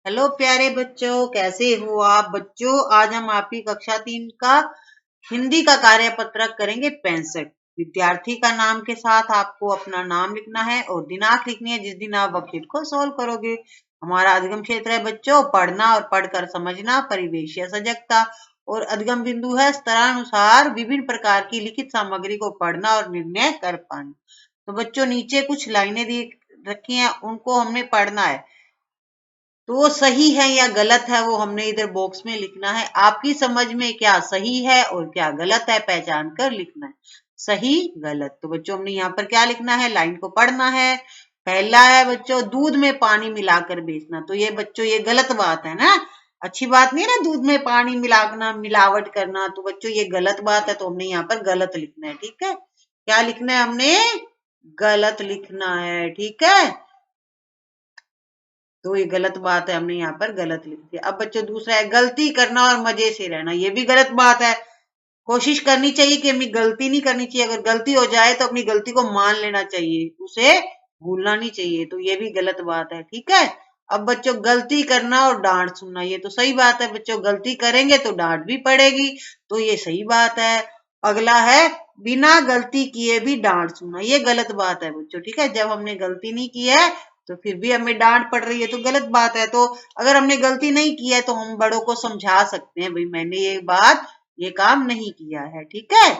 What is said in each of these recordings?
Hello प्यारे बच्चों, कैसे हो आप बच्चों। आज हम आपकी कक्षा 3 का हिंदी का कार्य पत्रक करेंगे 65। विद्यार्थी का नाम के साथ आपको अपना नाम लिखना है और दिनांक लिखनी है जिस दिन आप वर्कशीट को सॉल्व करोगे। हमारा अधिगम क्षेत्र है बच्चों पढ़ना और पढ़कर समझना, परिवेश या सजगता। और अधिगम बिंदु है स्तरानुसार विभिन्न प्रकार की लिखित सामग्री को पढ़ना और निर्णय कर पाना। तो बच्चों नीचे कुछ लाइनें दी रखी हैं, उनको हमने पढ़ना है। तो वो सही है या गलत है वो हमने इधर बॉक्स में लिखना है। आपकी समझ में क्या सही है और क्या गलत है पहचान कर लिखना है, सही गलत। तो बच्चों हमने यहाँ पर क्या लिखना है, लाइन को पढ़ना है। पहला है बच्चों दूध में पानी मिलाकर बेचना। तो ये बच्चों ये गलत बात है ना, अच्छी बात नहीं है ना दूध में पानी मिलाना, मिलावट करना। तो बच्चों ये गलत बात है, तो हमने यहाँ पर गलत लिखना है। ठीक है, क्या लिखना है हमने, गलत लिखना है। ठीक है, तो ये गलत बात है, हमने यहाँ पर गलत लिख दिया। अब बच्चों दूसरा है गलती करना और मजे से रहना। ये भी गलत बात है। कोशिश करनी चाहिए कि हमें गलती नहीं करनी चाहिए। अगर गलती हो जाए तो अपनी गलती को मान लेना चाहिए, उसे भूलना नहीं चाहिए। तो ये भी गलत बात है। ठीक है, अब बच्चों गलती करना और डांट सुनना, ये तो सही बात है बच्चों। गलती करेंगे तो डांट भी पड़ेगी, तो ये सही बात है। अगला है बिना गलती किए भी डांट सुनना, ये गलत बात है बच्चों। ठीक है, जब हमने गलती नहीं की है तो फिर भी हमें डांट पड़ रही है तो गलत बात है। तो अगर हमने गलती नहीं की है तो हम बड़ों को समझा सकते हैं, भाई मैंने ये काम नहीं किया है। ठीक है,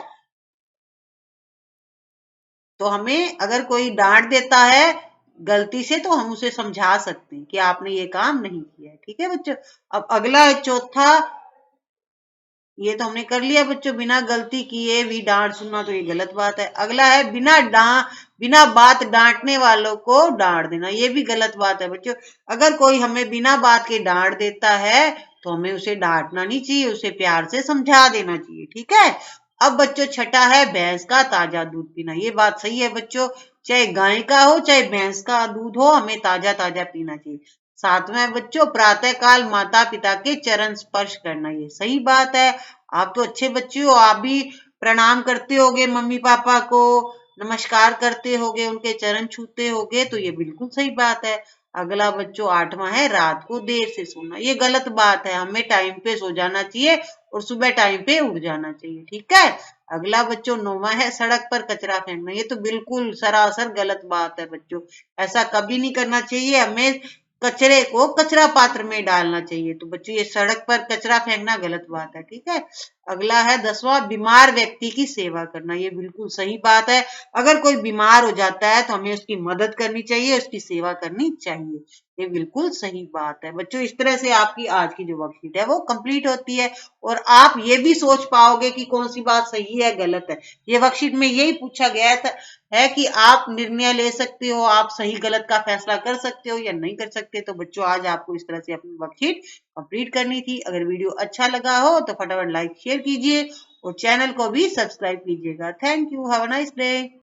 तो हमें अगर कोई डांट देता है गलती से तो हम उसे समझा सकते हैं कि आपने ये काम नहीं किया है। ठीक है बच्चों, अब अगला है चौथा, ये तो हमने कर लिया बच्चों, बिना गलती किए भी डांट सुनना, तो ये गलत बात है। अगला है बिना बात डांटने वालों को डांट देना, ये भी गलत बात है बच्चों। अगर कोई हमें बिना बात के डांट देता है तो हमें उसे डांटना नहीं चाहिए, उसे प्यार से समझा देना चाहिए। ठीक है, अब बच्चों छठा है भैंस का ताजा दूध पीना। ये बात सही है बच्चों, चाहे गाय का हो चाहे भैंस का दूध हो, हमें ताजा ताजा पीना चाहिए। सातवां है बच्चों प्रातः काल माता पिता के चरण स्पर्श करना, ये सही बात है। आप तो अच्छे बच्चे हो, आप भी प्रणाम करते होगे मम्मी पापा को, नमस्कार करते होगे, उनके चरण छूते होगे, तो ये बिल्कुल सही बात है। अगला बच्चों आठवां है रात को देर से सोना। ये गलत बात है, हमें टाइम पे सो जाना चाहिए और सुबह टाइम पे उठ जाना चाहिए। ठीक है, अगला बच्चों नौवां है सड़क पर कचरा फेंकना। ये तो बिल्कुल सरासर गलत बात है बच्चों, ऐसा कभी नहीं करना चाहिए। हमें कचरे को कचरा पात्र में डालना चाहिए। तो बच्चों ये सड़क पर कचरा फेंकना गलत बात है। ठीक है, अगला है 10वां बीमार व्यक्ति की सेवा करना। ये बिल्कुल सही बात है। अगर कोई बीमार हो जाता है तो हमें उसकी मदद करनी चाहिए, उसकी सेवा करनी चाहिए। ये बिल्कुल सही बात है बच्चों। इस तरह से आपकी आज की जो वर्कशीट है वो कंप्लीट होती है और आप ये भी सोच पाओगे कि कौन सी बात सही है गलत है। ये वर्कशीट में यही पूछा गया था है कि आप निर्णय ले सकते हो, आप सही गलत का फैसला कर सकते हो या नहीं कर सकते। तो बच्चों आज आपको इस तरह से अपनी वर्कशीट कंप्लीट करनी थी। अगर वीडियो अच्छा लगा हो तो फटाफट लाइक शेयर कीजिए और चैनल को भी सब्सक्राइब कीजिएगा। Thank you, have a nice day.